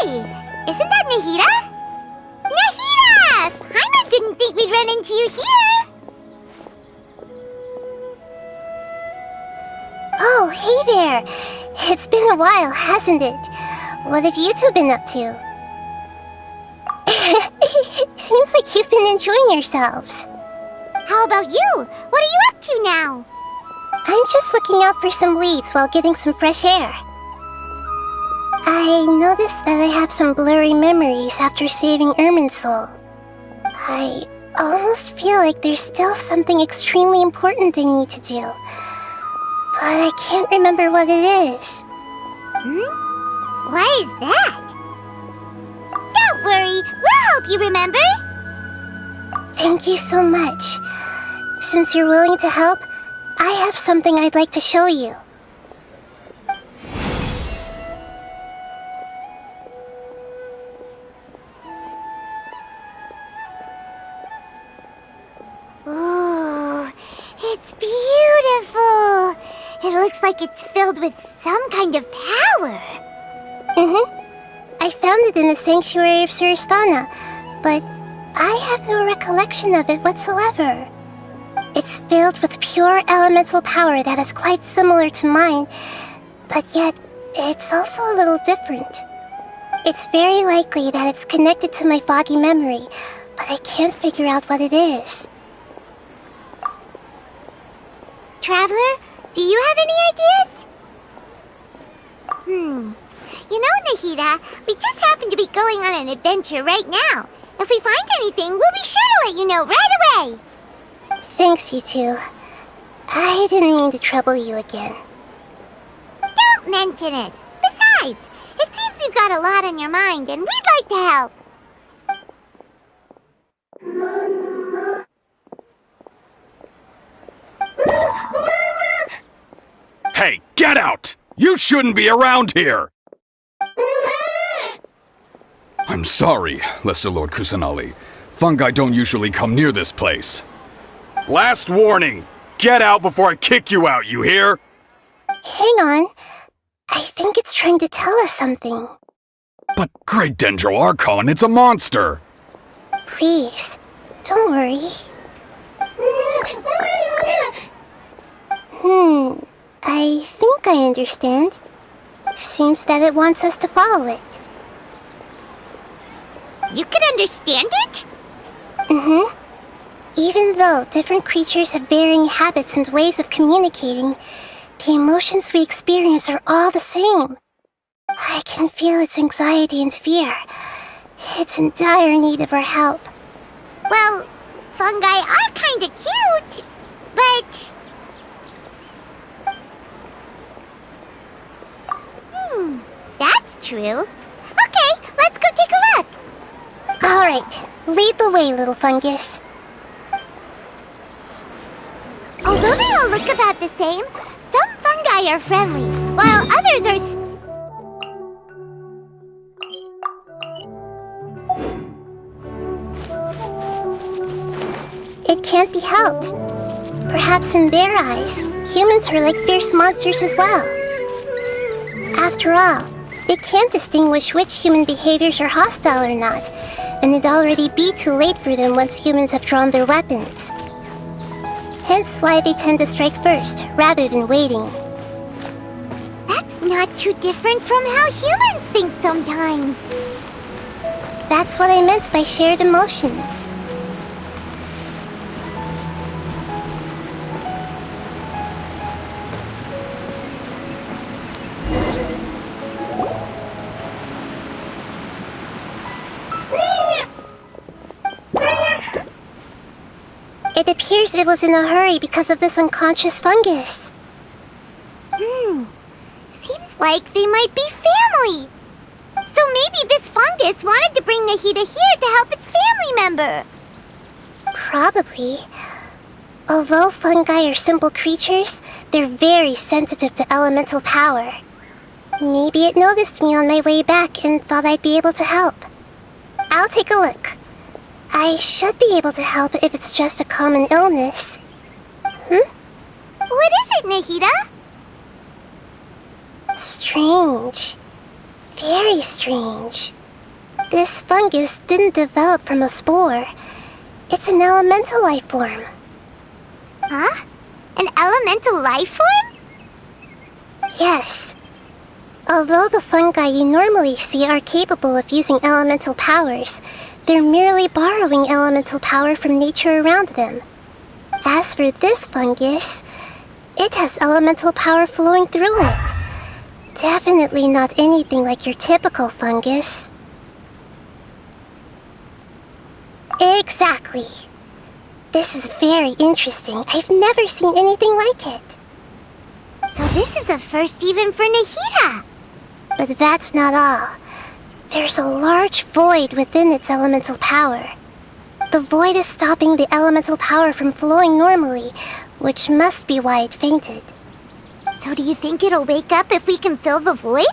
Hey, isn't that Nahida? Nahida! Paimon didn't think we'd run into you here! Oh, hey there! It's been a while, hasn't it? What have you two been up to? Seems like you've been enjoying yourselves. How about you? What are you up to now? I'm just looking out for some leads while getting some fresh air. I noticed that I have some blurry memories after saving Irminsul. I almost feel like there's still something extremely important I need to do. But I can't remember what it is. Why is that? Don't worry, we'll help you remember. Thank you so much. Since you're willing to help, I have something I'd like to show you. Ooh, it's beautiful. It looks like it's filled with some kind of power. I found it in the sanctuary of Suristana, but I have no recollection of it whatsoever. It's filled with pure elemental power that is quite similar to mine, but yet it's also a little different. It's very likely that it's connected to my foggy memory, but I can't figure out what it is. Traveler, do you have any ideas? You know, Nahida, we just happen to be going on an adventure right now. If we find anything, we'll be sure to let you know right away. Thanks, you two. I didn't mean to trouble you again. Don't mention it. Besides, it seems you've got a lot on your mind, and we'd like to help. Hey, get out! You shouldn't be around here! I'm sorry, Lesser Lord Kusanali. Fungi don't usually come near this place. Last warning! Get out before I kick you out, you hear? Hang on. I think it's trying to tell us something. But Great Dendro Archon, it's a monster! Please, don't worry. I think I understand. Seems that it wants us to follow it. You can understand it? Even though different creatures have varying habits and ways of communicating, the emotions we experience are all the same. I can feel its anxiety and fear. It's in dire need of our help. Well, fungi are kinda cute, but... that's true. Okay, let's go take a look. Alright, lead the way, little fungus. Although they all look about the same, some fungi are friendly, while others are... It can't be helped. Perhaps in their eyes, humans are like fierce monsters as well. After all, they can't distinguish which human behaviors are hostile or not, and it'd already be too late for them once humans have drawn their weapons. Hence why they tend to strike first, rather than waiting. That's not too different from how humans think sometimes. That's what I meant by shared emotions. It appears it was in a hurry because of this unconscious fungus. Seems like they might be family. So maybe this fungus wanted to bring Nahida here to help its family member. Probably. Although fungi are simple creatures, they're very sensitive to elemental power. Maybe it noticed me on my way back and thought I'd be able to help. I'll take a look. I should be able to help if it's just a common illness. What is it, Nahida? Strange. Very strange. This fungus didn't develop from a spore. It's an elemental life form. Huh? An elemental life form? Yes. Although the fungi you normally see are capable of using elemental powers, they're merely borrowing elemental power from nature around them. As for this fungus, it has elemental power flowing through it. Definitely not anything like your typical fungus. Exactly. This is very interesting. I've never seen anything like it. So this is a first even for Nahida. But that's not all. There's a large void within its elemental power. The void is stopping the elemental power from flowing normally, which must be why it fainted. So do you think it'll wake up if we can fill the void?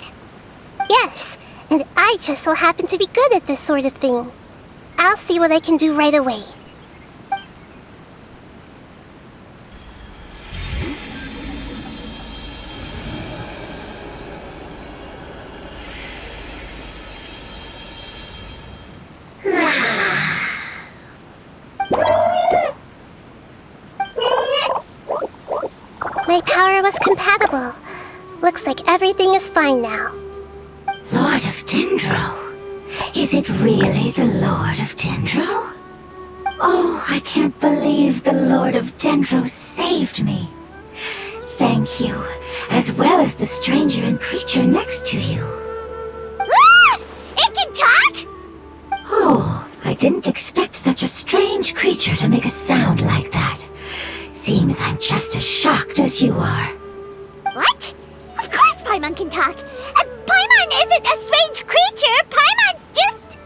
Yes, and I just so happen to be good at this sort of thing. I'll see what I can do right away. My power was compatible. Looks like everything is fine now. Lord of Dendro? Is it really the Lord of Dendro? Oh, I can't believe the Lord of Dendro saved me. Thank you, as well as the stranger and creature next to you. Ah! It can talk? Oh, I didn't expect such a strange creature to make a sound like that. Seems I'm just as shocked as you are. What? Of course Paimon can talk. Paimon isn't a strange creature. Paimon's just...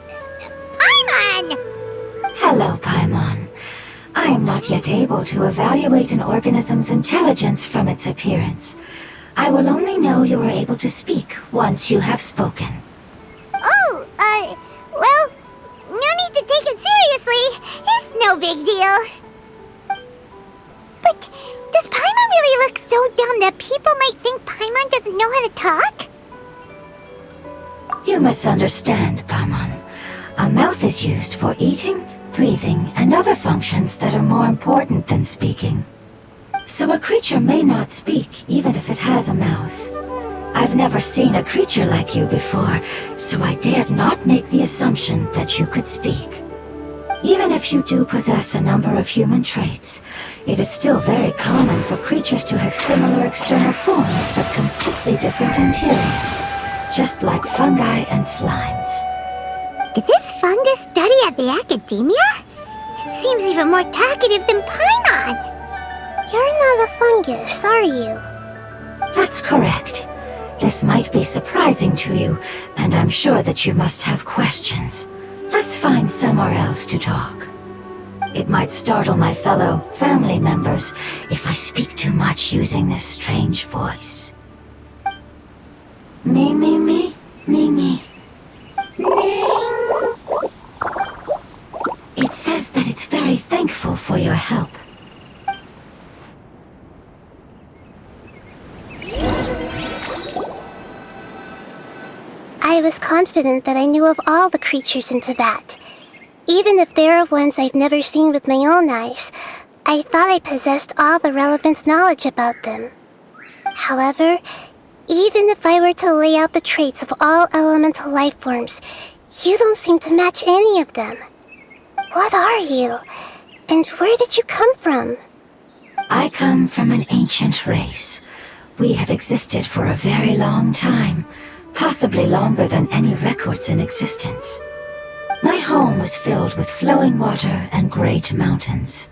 Paimon! Hello, Paimon. I am not yet able to evaluate an organism's intelligence from its appearance. I will only know you are able to speak once you have spoken. Oh, well, no need to take it seriously. It's no big deal. But does Paimon really look so dumb that people might think Paimon doesn't know how to talk? You misunderstand, Paimon. A mouth is used for eating, breathing, and other functions that are more important than speaking. So a creature may not speak, even if it has a mouth. I've never seen a creature like you before, so I dared not make the assumption that you could speak. Even if you do possess a number of human traits, it is still very common for creatures to have similar external forms but completely different interiors, just like fungi and slimes. Did this fungus study at the academia? It seems even more talkative than Paimon. You're not a fungus, are you? That's correct. This might be surprising to you, and I'm sure that you must have questions. Let's find somewhere else to talk. It might startle my fellow family members if I speak too much using this strange voice. Me, me, me, me, me. It says that it's very thankful for your help. I was confident that I knew of all the creatures in Teyvat. Even if there are ones I've never seen with my own eyes, I thought I possessed all the relevant knowledge about them. However, even if I were to lay out the traits of all elemental life forms, you don't seem to match any of them. What are you? And where did you come from? I come from an ancient race. We have existed for a very long time, possibly longer than any records in existence. My home was filled with flowing water and great mountains.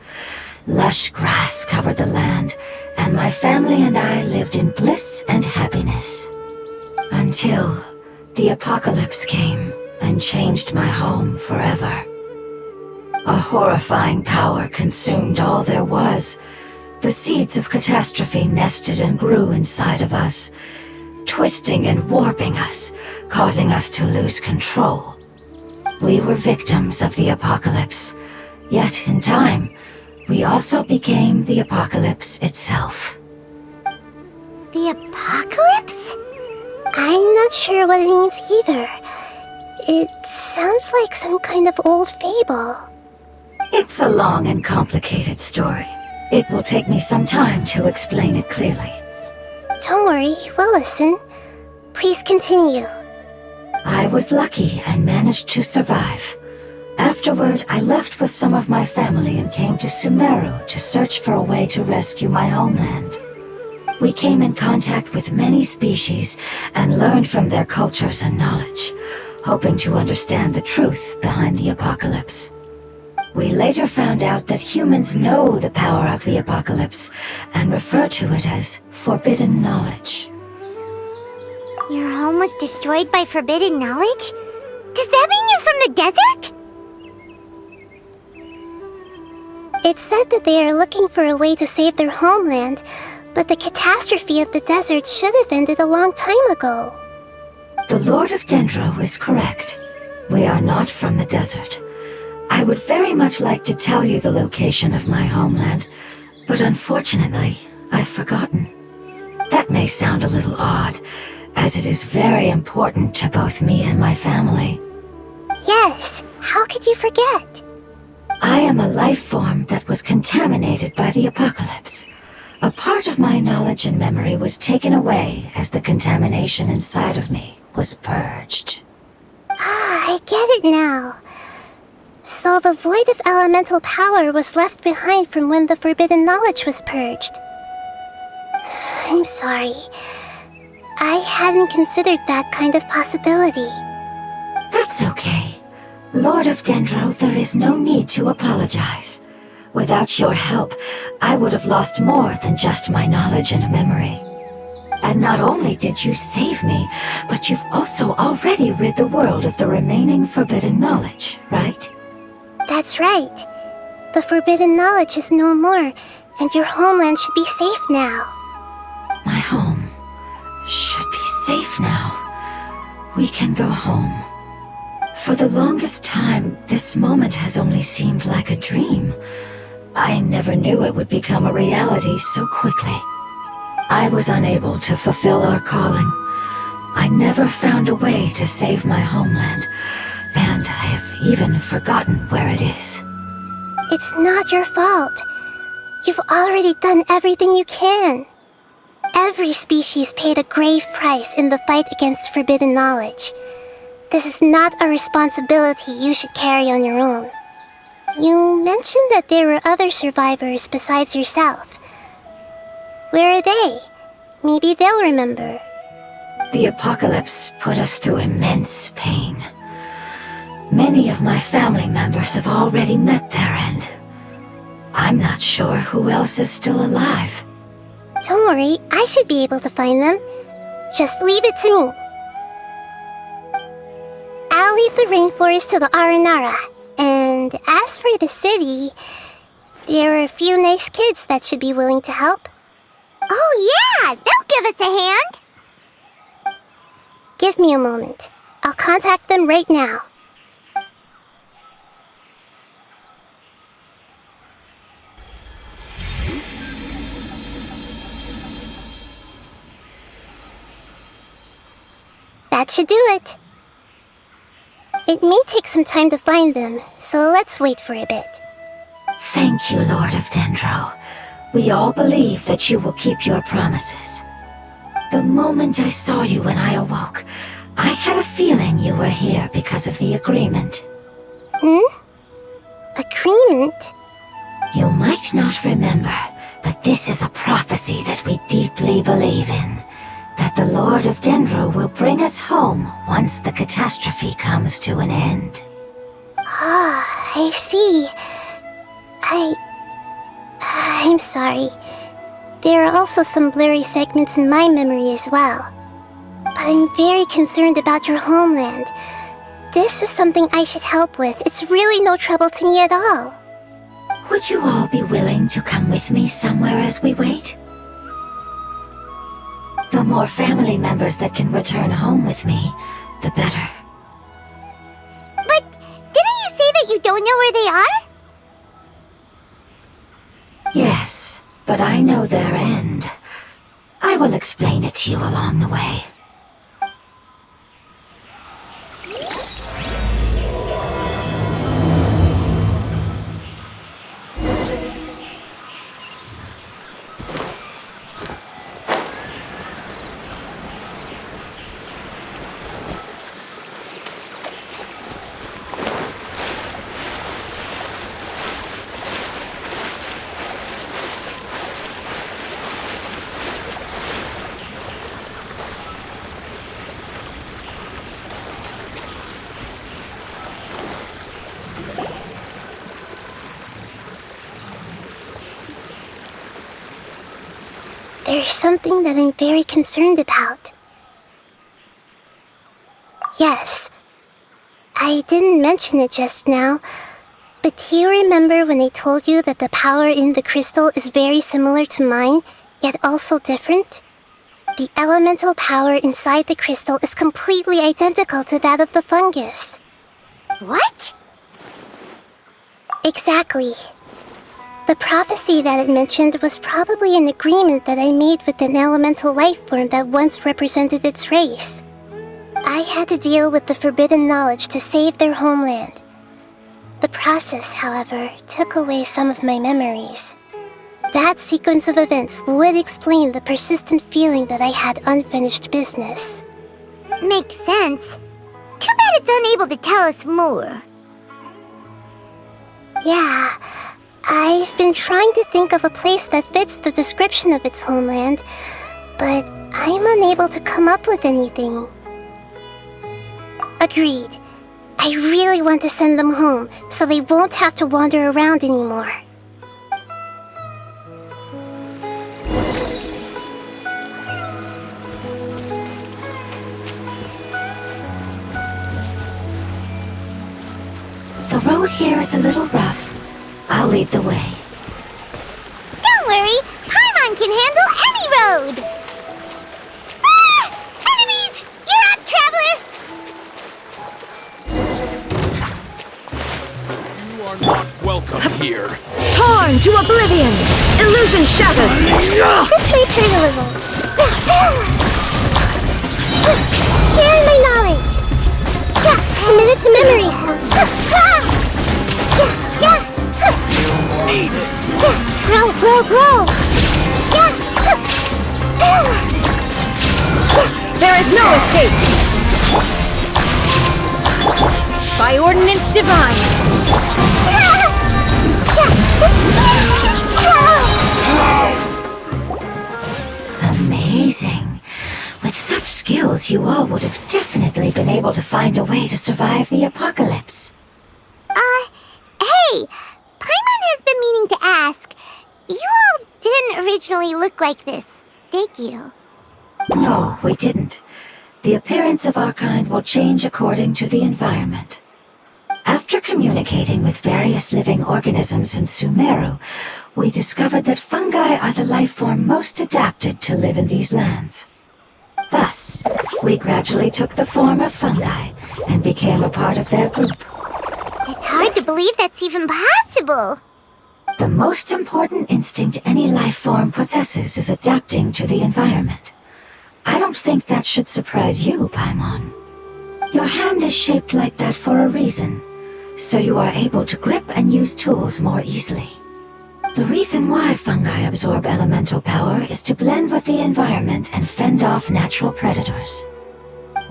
Lush grass covered the land, and my family and I lived in bliss and happiness. Until the apocalypse came and changed my home forever. A horrifying power consumed all there was. The seeds of catastrophe nested and grew inside of us, twisting and warping us, causing us to lose control. We were victims of the apocalypse, yet in time, we also became the apocalypse itself. The apocalypse? I'm not sure what it means either. It sounds like some kind of old fable. It's a long and complicated story. It will take me some time to explain it clearly. Don't worry, we'll listen. Please continue. I was lucky and managed to survive. Afterward, I left with some of my family and came to Sumeru to search for a way to rescue my homeland. We came in contact with many species and learned from their cultures and knowledge, hoping to understand the truth behind the apocalypse. We later found out that humans know the power of the apocalypse and refer to it as forbidden knowledge. Your home was destroyed by forbidden knowledge? Does that mean you're from the desert? It's said that they are looking for a way to save their homeland, but the catastrophe of the desert should have ended a long time ago. The Lord of Dendro is correct. We are not from the desert. I would very much like to tell you the location of my homeland, but unfortunately, I've forgotten. That may sound a little odd, as it is very important to both me and my family. Yes, how could you forget? I am a life form that was contaminated by the apocalypse. A part of my knowledge and memory was taken away as the contamination inside of me was purged. Ah, I get it now. So the void of elemental power was left behind from when the forbidden knowledge was purged. I'm sorry. I hadn't considered that kind of possibility. That's okay. Lord of Dendro, there is no need to apologize. Without your help, I would have lost more than just my knowledge and memory. And not only did you save me, but you've also already rid the world of the remaining forbidden knowledge, right? That's right. The forbidden knowledge is no more, and your homeland should be safe now. My home should be safe now. We can go home. For the longest time, this moment has only seemed like a dream. I never knew it would become a reality so quickly. I was unable to fulfill our calling. I never found a way to save my homeland, and I have even forgotten where it is. It's not your fault. You've already done everything you can. Every species paid a grave price in the fight against forbidden knowledge. This is not a responsibility you should carry on your own. You mentioned that there were other survivors besides yourself. Where are they? Maybe they'll remember. The apocalypse put us through immense pain. Many of my family members have already met their end. I'm not sure who else is still alive. Don't worry, I should be able to find them. Just leave it to me. I'll leave the rainforest to the Aranara. And as for the city, there are a few nice kids that should be willing to help. Oh yeah, they'll give us a hand. Give me a moment. I'll contact them right now. That should do it. It may take some time to find them, so let's wait for a bit. Thank you, Lord of Dendro. We all believe that you will keep your promises. The moment I saw you when I awoke, I had a feeling you were here because of the agreement. Agreement? You might not remember, but this is a prophecy that we deeply believe in. That the Lord of Dendro will bring us home once the catastrophe comes to an end. Ah, I see. I'm sorry. There are also some blurry segments in my memory as well. But I'm very concerned about your homeland. This is something I should help with. It's really no trouble to me at all. Would you all be willing to come with me somewhere as we wait? The more family members that can return home with me, the better. But didn't you say that you don't know where they are? Yes, but I know their end. I will explain it to you along the way. There's something that I'm very concerned about. Yes, I didn't mention it just now, but do you remember when I told you that the power in the crystal is very similar to mine, yet also different? The elemental power inside the crystal is completely identical to that of the fungus. What? Exactly. The prophecy that it mentioned was probably an agreement that I made with an elemental life form that once represented its race. I had to deal with the forbidden knowledge to save their homeland. The process, however, took away some of my memories. That sequence of events would explain the persistent feeling that I had unfinished business. Makes sense. Too bad it's unable to tell us more. Yeah, I've been trying to think of a place that fits the description of its homeland, but I'm unable to come up with anything. Agreed. I really want to send them home, so they won't have to wander around anymore. The road here is a little rough. I'll lead the way. Don't worry, Paimon can handle any road! Ah! Enemies! You're up, traveler! You are not welcome here. Torn to oblivion! Illusion shattered! This may turn a little. Share my knowledge! Commit it to memory! Grow! There is no escape! By ordinance divine! Amazing. With such skills, you all would have definitely been able to find a way to survive the apocalypse. Hey! Paimon has been meaning to ask. You all didn't originally look like this, did you? No, we didn't. The appearance of our kind will change according to the environment. After communicating with various living organisms in Sumeru, we discovered that fungi are the life form most adapted to live in these lands. Thus, we gradually took the form of fungi and became a part of their group. It's hard to believe that's even possible. The most important instinct any life form possesses is adapting to the environment. I don't think that should surprise you, Paimon. Your hand is shaped like that for a reason, so you are able to grip and use tools more easily. The reason why fungi absorb elemental power is to blend with the environment and fend off natural predators.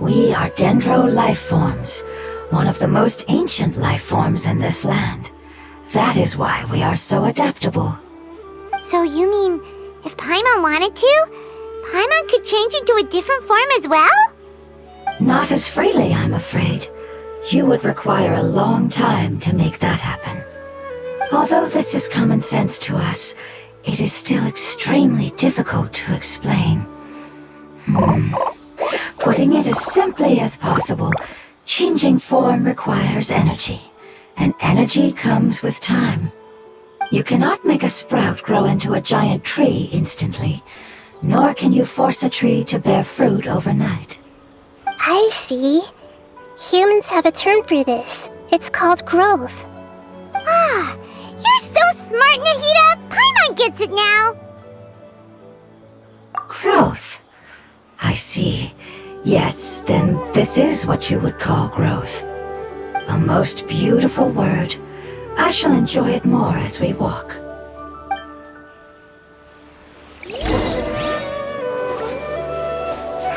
We are dendro life forms, one of the most ancient life forms in this land. That is why we are so adaptable. So you mean, if Paimon wanted to, Paimon could change into a different form as well? Not as freely, I'm afraid. You would require a long time to make that happen. Although this is common sense to us, it is still extremely difficult to explain. Putting it as simply as possible, changing form requires energy, and energy comes with time. You cannot make a sprout grow into a giant tree instantly, nor can you force a tree to bear fruit overnight. I see. Humans have a term for this. It's called growth. Ah, you're so smart, Nahida! Paimon gets it now! Growth. I see. Yes, then this is what you would call growth. A most beautiful word. I shall enjoy it more as we walk.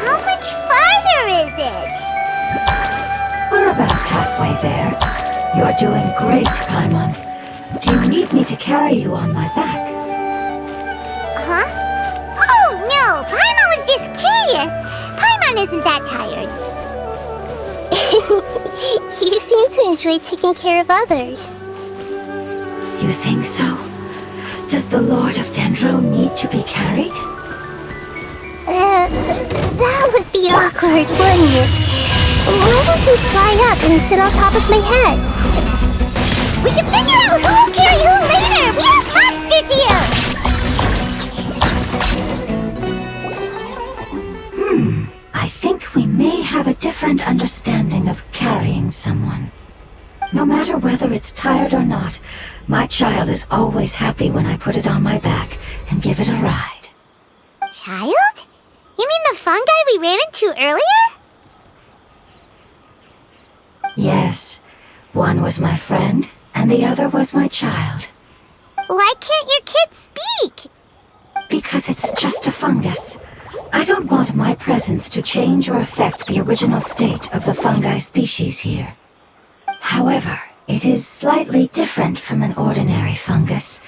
How much farther is it? We're about halfway there. You're doing great, Paimon. Do you need me to carry you on my back? Huh? Oh, no! Paimon was just curious! Paimon isn't that tired. You seem to enjoy taking care of others. You think so? Does the Lord of Dendro need to be carried? That would be awkward, wouldn't it? Why don't you fly up and sit on top of my head? We can figure out who'll carry who later! We have monsters here! I think we may have a different understanding of carrying someone. No matter whether it's tired or not, my child is always happy when I put it on my back and give it a ride. Child? You mean the fungi we ran into earlier? Yes, one was my friend, and the other was my child. Why can't your kid speak? Because it's just a fungus. I don't want my presence to change or affect the original state of the fungi species here. However, it is slightly different from an ordinary fungus.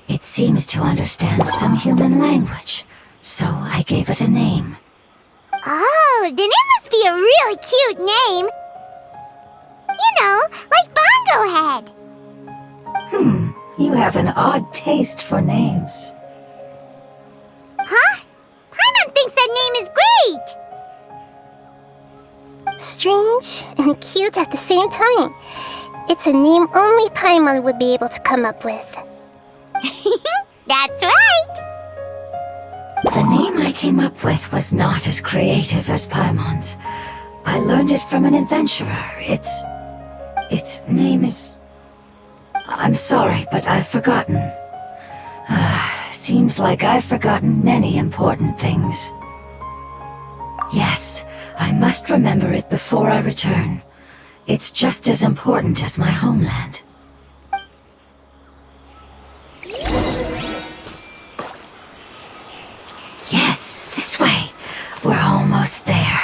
It seems to understand some human language, so I gave it a name. Oh, then it must be a really cute name. You know, like Bongo Head. You have an odd taste for names. Huh? Paimon thinks that name is great. Strange and cute at the same time. It's a name only Paimon would be able to come up with. That's right. The name I came up with was not as creative as Paimon's. I learned it from an adventurer. Its name is... I'm sorry, but I've forgotten. Seems like I've forgotten many important things. Yes, I must remember it before I return. It's just as important as my homeland. Yes, this way. We're almost there.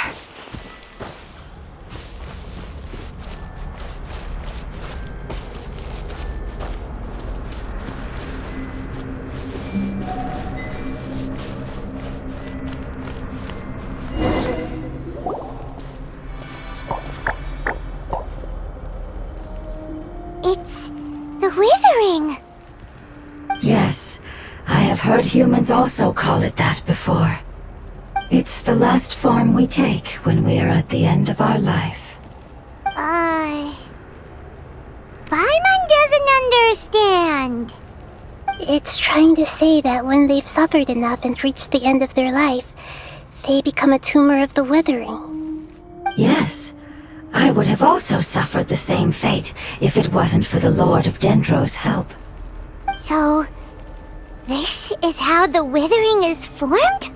It's the withering. Yes, I have heard humans also call it that before. It's the last form we take when we are at the end of our life. Paimon doesn't understand. It's trying to say that when they've suffered enough and reached the end of their life, they become a tumor of the withering. Yes, I would have also suffered the same fate if it wasn't for the Lord of Dendro's help. So, this is how the withering is formed?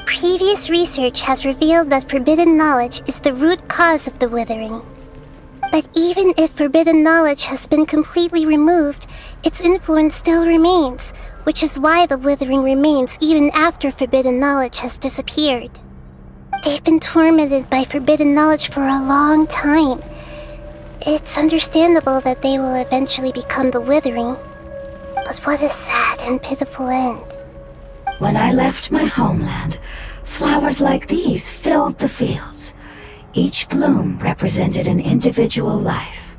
Previous research has revealed that forbidden knowledge is the root cause of the withering. But even if forbidden knowledge has been completely removed, its influence still remains, which is why the withering remains even after forbidden knowledge has disappeared. They've been tormented by forbidden knowledge for a long time. It's understandable that they will eventually become the withering. But what a sad and pitiful end. When I left my homeland, flowers like these filled the fields. Each bloom represented an individual life.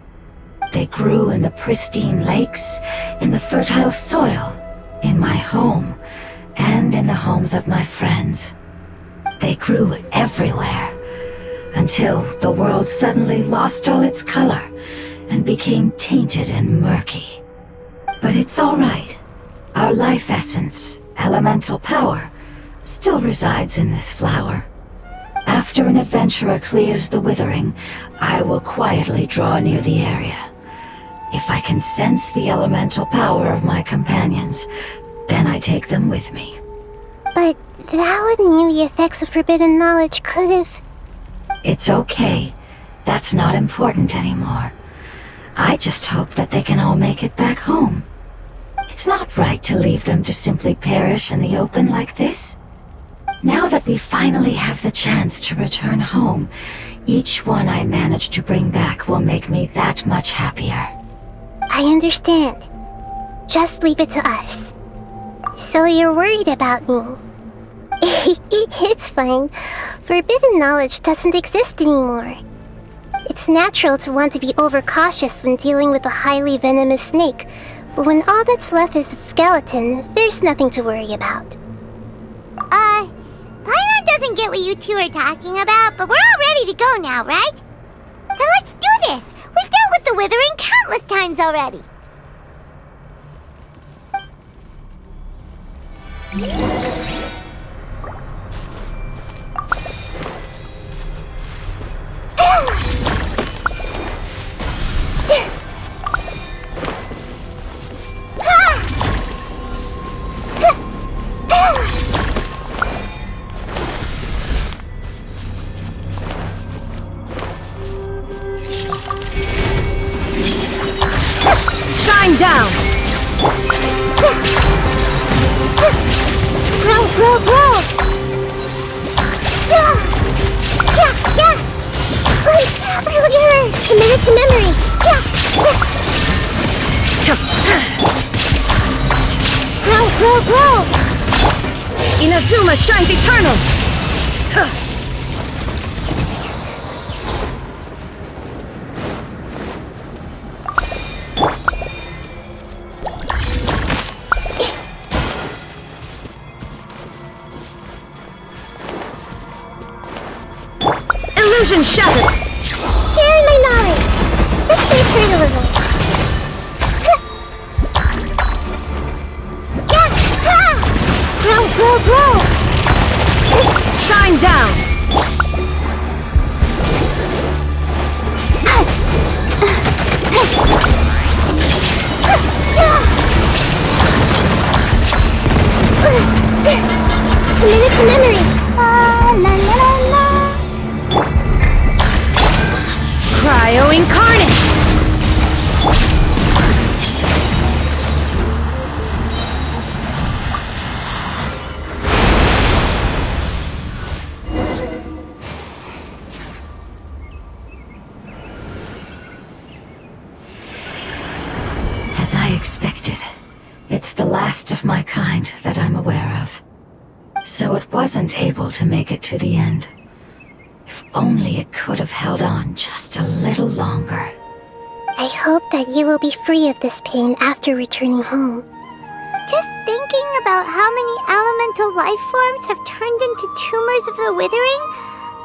They grew in the pristine lakes, in the fertile soil, in my home, and in the homes of my friends. They grew everywhere, until the world suddenly lost all its color and became tainted and murky. But it's all right. Our life essence, elemental power, still resides in this flower. After an adventurer clears the withering, I will quietly draw near the area. If I can sense the elemental power of my companions, then I take them with me. But that would mean the effects of forbidden knowledge could have... It's okay. That's not important anymore. I just hope that they can all make it back home. It's not right to leave them to simply perish in the open like this. Now that we finally have the chance to return home, each one I manage to bring back will make me that much happier. I understand. Just leave it to us. So you're worried about me? It's fine. Forbidden knowledge doesn't exist anymore. It's natural to want to be overcautious when dealing with a highly venomous snake, but when all that's left is its skeleton, there's nothing to worry about. Paimon didn't get what you two are talking about, but we're all ready to go now, right? Then let's do this! We've dealt with the Withering countless times already! Shine down! Grow, grow, grow! Yeah! Yeah, yeah! Earlier! Committed to memory. Yeah! Grow, grow, grow! Inazuma shines eternal! Illusion shattered! Sharing my knowledge. Let's play through a little. Yeah! Ha! Grow, grow, grow! Shine down! Committed to memory. La la la la! Cryo incarnate! As I expected, it's the last of my kind that I'm aware of. So it wasn't able to make it to the end. If only it could have held on just a little longer. I hope that you will be free of this pain after returning home. Just thinking about how many elemental life forms have turned into tumors of the Withering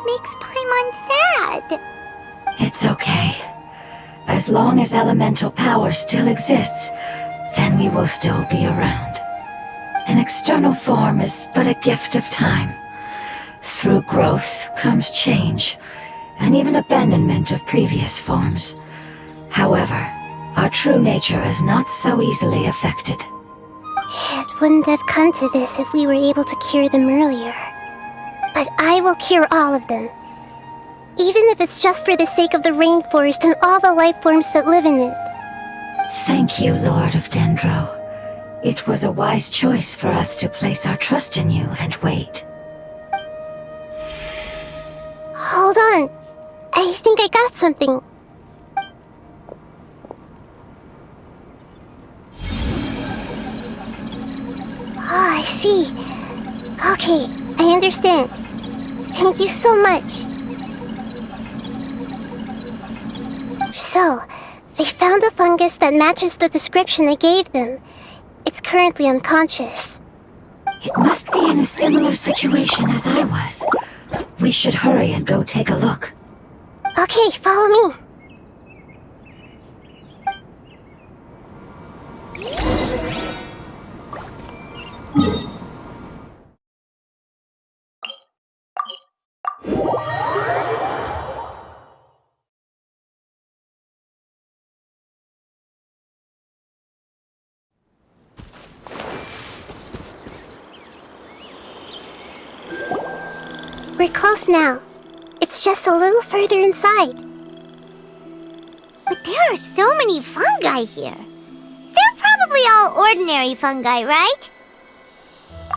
makes Paimon sad. It's okay. As long as elemental power still exists, then we will still be around. An external form is but a gift of time. Through growth comes change, and even abandonment of previous forms. However, our true nature is not so easily affected. It wouldn't have come to this if we were able to cure them earlier. But I will cure all of them. Even if it's just for the sake of the rainforest and all the life forms that live in it. Thank you, Lord of Dendro. It was a wise choice for us to place our trust in you and wait. Hold on. I think I got something. Oh, I see. Okay, I understand. Thank you so much. So, they found a fungus that matches the description I gave them. It's currently unconscious. It must be in a similar situation as I was. We should hurry and go take a look. Okay, follow me. We're close now. It's just a little further inside. But there are so many fungi here. They're probably all ordinary fungi, right?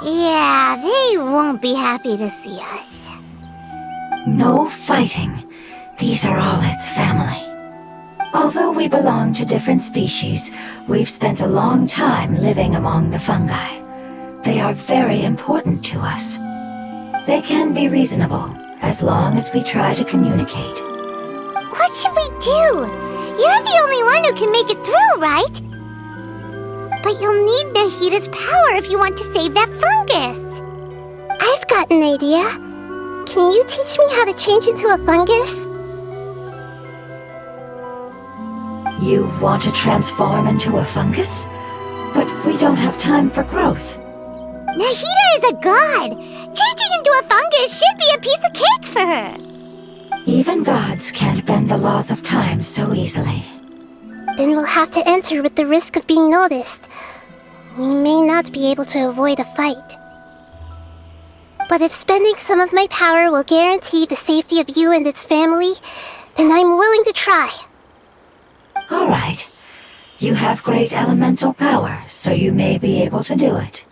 Yeah, they won't be happy to see us. No fighting. These are all its family. Although we belong to different species, we've spent a long time living among the fungi. They are very important to us. They can be reasonable, as long as we try to communicate. What should we do? You're the only one who can make it through, right? But you'll need Nahida's power if you want to save that fungus. I've got an idea. Can you teach me how to change into a fungus? You want to transform into a fungus? But we don't have time for growth. Nahida is a god! Changing into a fungus should be a piece of cake for her! Even gods can't bend the laws of time so easily. Then we'll have to enter with the risk of being noticed. We may not be able to avoid a fight. But if spending some of my power will guarantee the safety of you and its family, then I'm willing to try. All right. You have great elemental power, so you may be able to do it.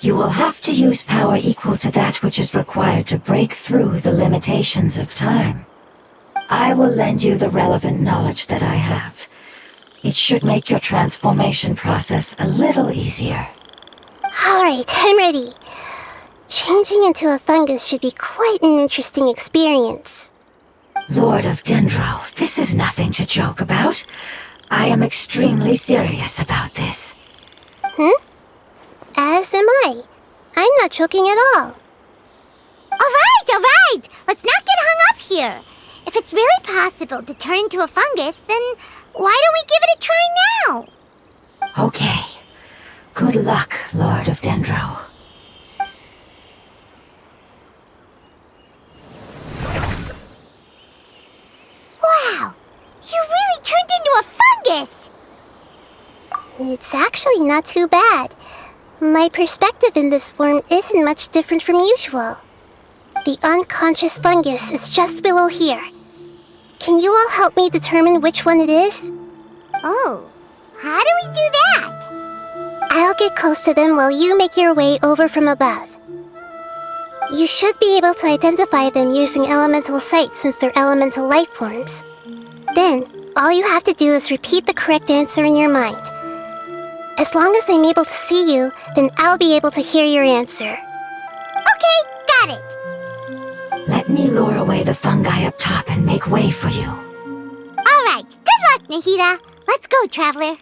You will have to use power equal to that which is required to break through the limitations of time. I will lend you the relevant knowledge that I have. It should make your transformation process a little easier. Alright, I'm ready. Changing into a fungus should be quite an interesting experience. Lord of Dendro, this is nothing to joke about. I am extremely serious about this. As am I. I'm not joking at all. Alright! Let's not get hung up here! If it's really possible to turn into a fungus, then why don't we give it a try now? Okay. Good luck, Lord of Dendro. Wow! You really turned into a fungus! It's actually not too bad. My perspective in this form isn't much different from usual. The unconscious fungus is just below here. Can you all help me determine which one it is? Oh, how do we do that? I'll get close to them while you make your way over from above. You should be able to identify them using elemental sight since they're elemental life forms. Then, all you have to do is repeat the correct answer in your mind. As long as I'm able to see you, then I'll be able to hear your answer. Okay, got it! Let me lure away the fungi up top and make way for you. Alright, good luck, Nahida! Let's go, Traveler!